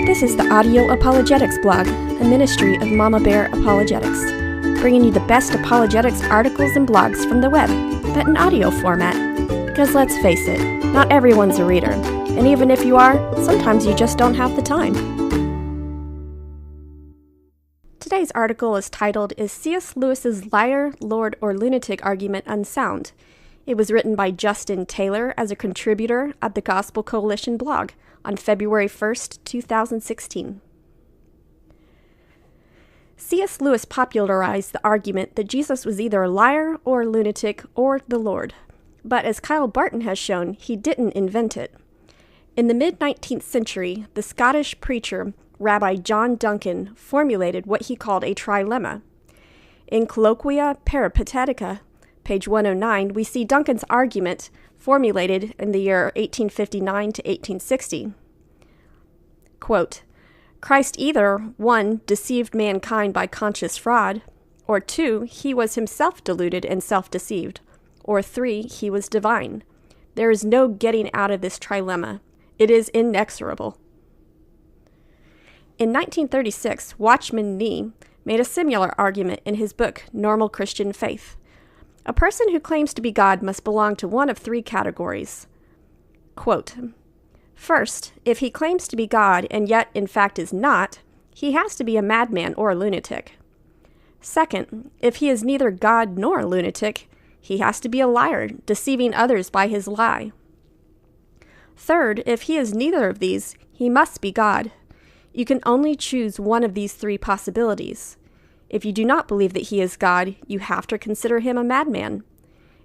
This is the Audio Apologetics blog, a ministry of Mama Bear Apologetics, bringing you the best apologetics articles and blogs from the web, but in audio format. Because let's face it, not everyone's a reader, and even if you are, sometimes you just don't have the time. Today's article is titled, "Is C.S. Lewis's Liar, Lord, or Lunatic Argument Unsound?" It was written by Justin Taylor as a contributor at the Gospel Coalition blog on February 1st, 2016. C.S. Lewis popularized the argument that Jesus was either a liar or a lunatic or the Lord. But as Kyle Barton has shown, he didn't invent it. In the mid-19th century, the Scottish preacher Rabbi John Duncan formulated what he called a trilemma. In Colloquia Peripatetica, page 109, we see Duncan's argument formulated in the year 1859 to 1860. Quote, Christ either, 1, deceived mankind by conscious fraud, or 2, he was himself deluded and self-deceived, or 3, he was divine. There is no getting out of this trilemma. It is inexorable. In 1936, Watchman Nee made a similar argument in his book, Normal Christian Faith. A person who claims to be God must belong to one of three categories. Quote, First, if he claims to be God and yet in fact is not, he has to be a madman or a lunatic. Second, if he is neither God nor a lunatic, he has to be a liar, deceiving others by his lie. Third, if he is neither of these, he must be God. You can only choose one of these three possibilities. If you do not believe that he is God, you have to consider him a madman.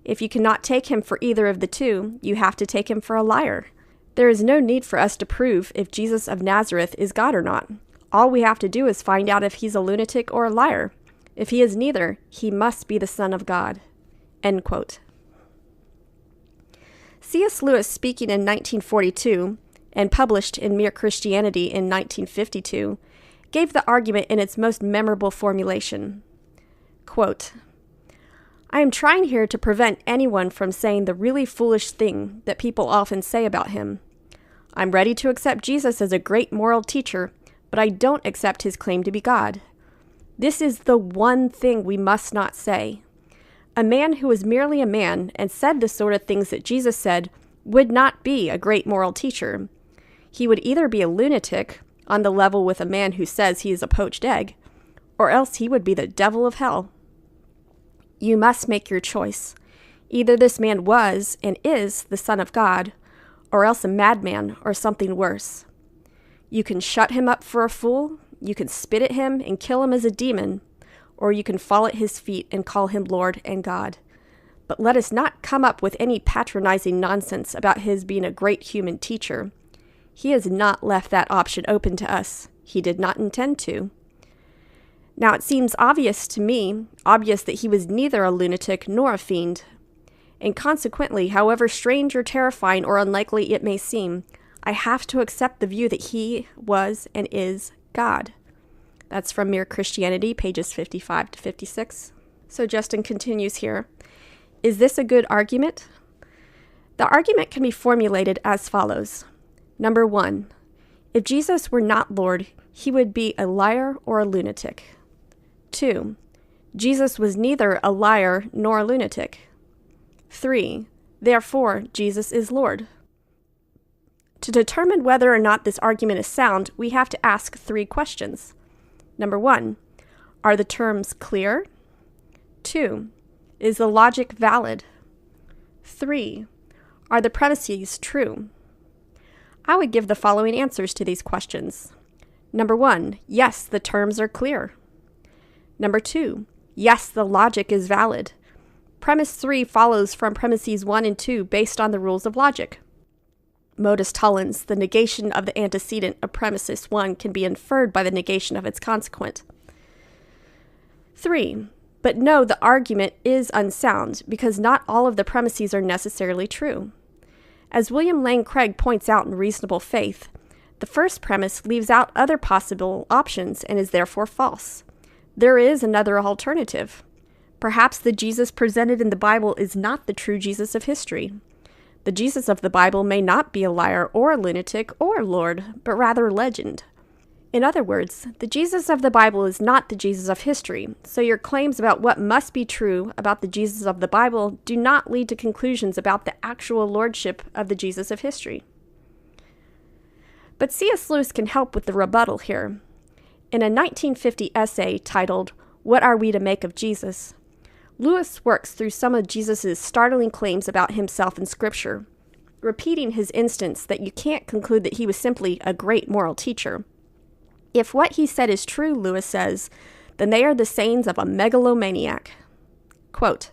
If you cannot take him for either of the two, you have to take him for a liar. There is no need for us to prove if Jesus of Nazareth is God or not. All we have to do is find out if he's a lunatic or a liar. If he is neither, he must be the Son of God. End quote. C.S. Lewis, speaking in 1942, and published in Mere Christianity in 1952, gave the argument in its most memorable formulation. Quote, I am trying here to prevent anyone from saying the really foolish thing that people often say about him. I'm ready to accept Jesus as a great moral teacher, but I don't accept his claim to be God. This is the one thing we must not say. A man who was merely a man and said the sort of things that Jesus said would not be a great moral teacher. He would either be a lunatic, on the level with a man who says he is a poached egg, or else he would be the devil of hell. You must make your choice. Either this man was and is the Son of God, or else a madman or something worse. You can shut him up for a fool, you can spit at him and kill him as a demon, or you can fall at his feet and call him Lord and God. But let us not come up with any patronizing nonsense about his being a great human teacher. He has not left that option open to us. He did not intend to. Now it seems obvious to me, that he was neither a lunatic nor a fiend. And consequently, however strange or terrifying or unlikely it may seem, I have to accept the view that he was and is God. That's from Mere Christianity, pages 55 to 56. So Justin continues here. Is this a good argument? The argument can be formulated as follows. Number 1, if Jesus were not Lord, he would be a liar or a lunatic. 2, Jesus was neither a liar nor a lunatic. 3, therefore, Jesus is Lord. To determine whether or not this argument is sound, we have to ask 3 questions. Number 1, are the terms clear? 2, is the logic valid? 3, are the premises true? I would give the following answers to these questions. Number 1, yes, the terms are clear. Number 2, yes, the logic is valid. Premise 3 follows from premises 1 and 2 based on the rules of logic. Modus tollens, the negation of the antecedent of premises 1 can be inferred by the negation of its consequent. 3, but no, the argument is unsound because not all of the premises are necessarily true. As William Lane Craig points out in Reasonable Faith, the first premise leaves out other possible options and is therefore false. There is another alternative. Perhaps the Jesus presented in the Bible is not the true Jesus of history. The Jesus of the Bible may not be a liar or a lunatic or Lord, but rather legend. In other words, the Jesus of the Bible is not the Jesus of history, so your claims about what must be true about the Jesus of the Bible do not lead to conclusions about the actual lordship of the Jesus of history. But C.S. Lewis can help with the rebuttal here. In a 1950 essay titled, "What Are We to Make of Jesus?", Lewis works through some of Jesus' startling claims about himself in Scripture, repeating his instance that you can't conclude that he was simply a great moral teacher. If what he said is true, Lewis says, then they are the sayings of a megalomaniac. Quote,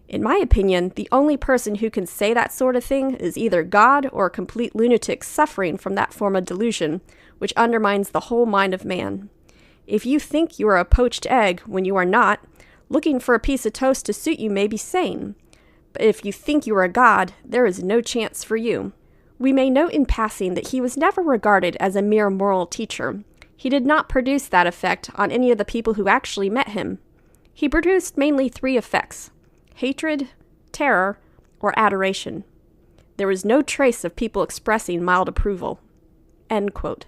"In my opinion, the only person who can say that sort of thing is either God or a complete lunatic suffering from that form of delusion, which undermines the whole mind of man. If you think you are a poached egg when you are not, looking for a piece of toast to suit you may be sane. But if you think you are a god, there is no chance for you." We may note in passing that he was never regarded as a mere moral teacher. He did not produce that effect on any of the people who actually met him. He produced mainly 3 effects: hatred, terror, or adoration. There was no trace of people expressing mild approval. End quote.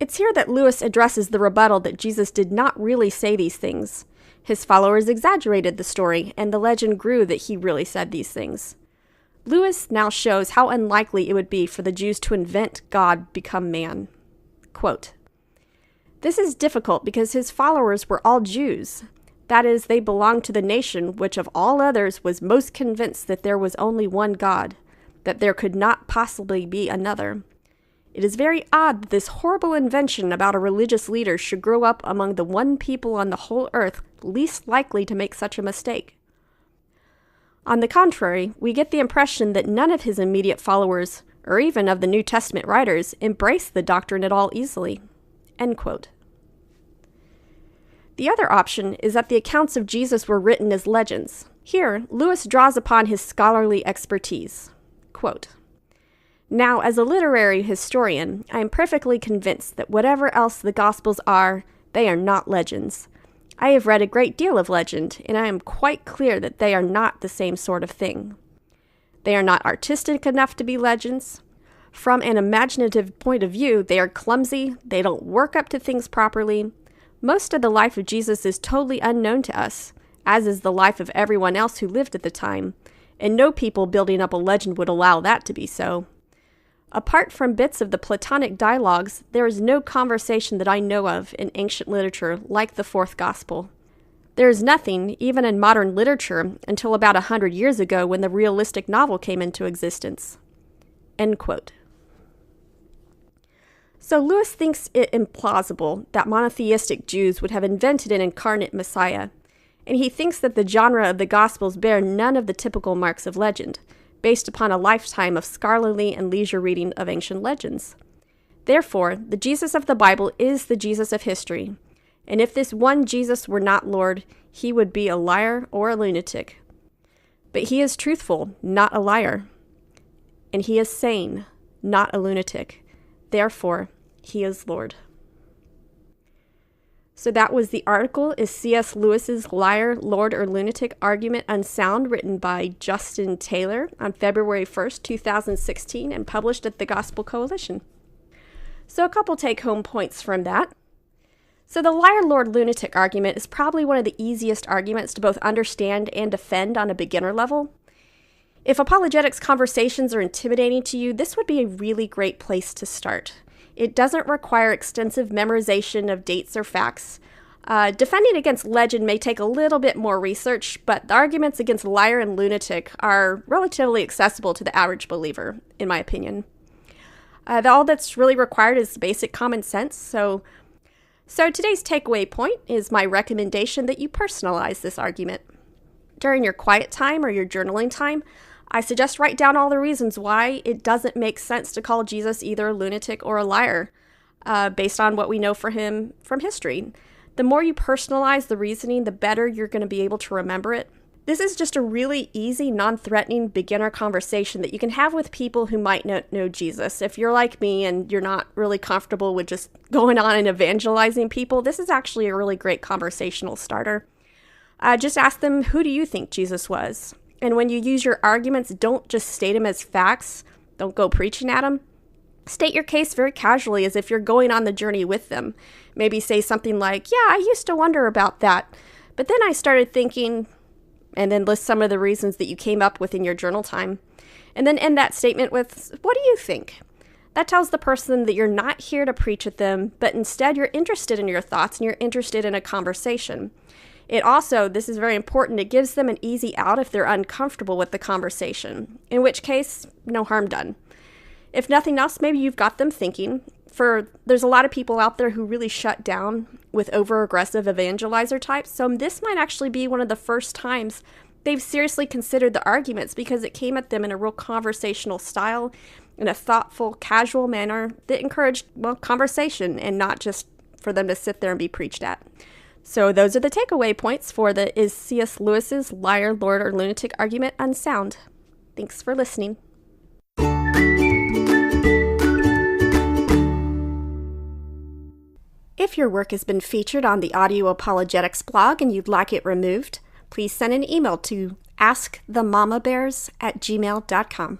It's here that Lewis addresses the rebuttal that Jesus did not really say these things. His followers exaggerated the story, and the legend grew that he really said these things. Lewis now shows how unlikely it would be for the Jews to invent God become man. Quote, "This is difficult because his followers were all Jews. That is, they belonged to the nation which of all others was most convinced that there was only one God, that there could not possibly be another. It is very odd that this horrible invention about a religious leader should grow up among the one people on the whole earth least likely to make such a mistake. On the contrary, we get the impression that none of his immediate followers, or even of the New Testament writers, embraced the doctrine at all easily." End quote. The other option is that the accounts of Jesus were written as legends. Here, Lewis draws upon his scholarly expertise. Quote, "Now, as a literary historian, I am perfectly convinced that whatever else the Gospels are, they are not legends. I have read a great deal of legend, and I am quite clear that they are not the same sort of thing. They are not artistic enough to be legends. From an imaginative point of view, they are clumsy, they don't work up to things properly. Most of the life of Jesus is totally unknown to us, as is the life of everyone else who lived at the time, and no people building up a legend would allow that to be so. Apart from bits of the Platonic dialogues, there is no conversation that I know of in ancient literature like the fourth gospel. There is nothing, even in modern literature, until about 100 years ago when the realistic novel came into existence." End quote. So Lewis thinks it implausible that monotheistic Jews would have invented an incarnate Messiah, and he thinks that the genre of the Gospels bear none of the typical marks of legend, based upon a lifetime of scholarly and leisure reading of ancient legends. Therefore, the Jesus of the Bible is the Jesus of history, and if this one Jesus were not Lord, he would be a liar or a lunatic. But he is truthful, not a liar, and he is sane, not a lunatic. Therefore, he is Lord. So that was the article, Is C.S. Lewis's Liar, Lord, or Lunatic Argument Unsound, written by Justin Taylor on February 1st, 2016, and published at the Gospel Coalition. So a couple take-home points from that. So the liar, lord, lunatic argument is probably one of the easiest arguments to both understand and defend on a beginner level. If apologetics conversations are intimidating to you, this would be a really great place to start. It doesn't require extensive memorization of dates or facts. Defending against legend may take a little bit more research, but the arguments against liar and lunatic are relatively accessible to the average believer, in my opinion. All that's really required is basic common sense. So today's takeaway point is my recommendation that you personalize this argument. During your quiet time or your journaling time, I suggest write down all the reasons why it doesn't make sense to call Jesus either a lunatic or a liar, based on what we know for him from history. The more you personalize the reasoning, the better you're going to be able to remember it. This is just a really easy, non-threatening beginner conversation that you can have with people who might not know Jesus. If you're like me and you're not really comfortable with just going on and evangelizing people, this is actually a really great conversational starter. Just ask them, who do you think Jesus was? And when you use your arguments, don't just state them as facts. Don't go preaching at them. State your case very casually as if you're going on the journey with them. Maybe say something like, yeah, I used to wonder about that, but then I started thinking, and then list some of the reasons that you came up with in your journal time. And then end that statement with, what do you think? That tells the person that you're not here to preach at them, but instead you're interested in your thoughts and you're interested in a conversation. It also, this is very important, it gives them an easy out if they're uncomfortable with the conversation, in which case, no harm done. If nothing else, maybe you've got them thinking. There's a lot of people out there who really shut down with over-aggressive evangelizer types, so this might actually be one of the first times they've seriously considered the arguments because it came at them in a real conversational style, in a thoughtful, casual manner that encouraged, conversation and not just for them to sit there and be preached at. So those are the takeaway points for the Is C.S. Lewis's Liar, Lord, or Lunatic argument unsound? Thanks for listening. If your work has been featured on the Audio Apologetics blog and you'd like it removed, please send an email to askthemamabears@gmail.com.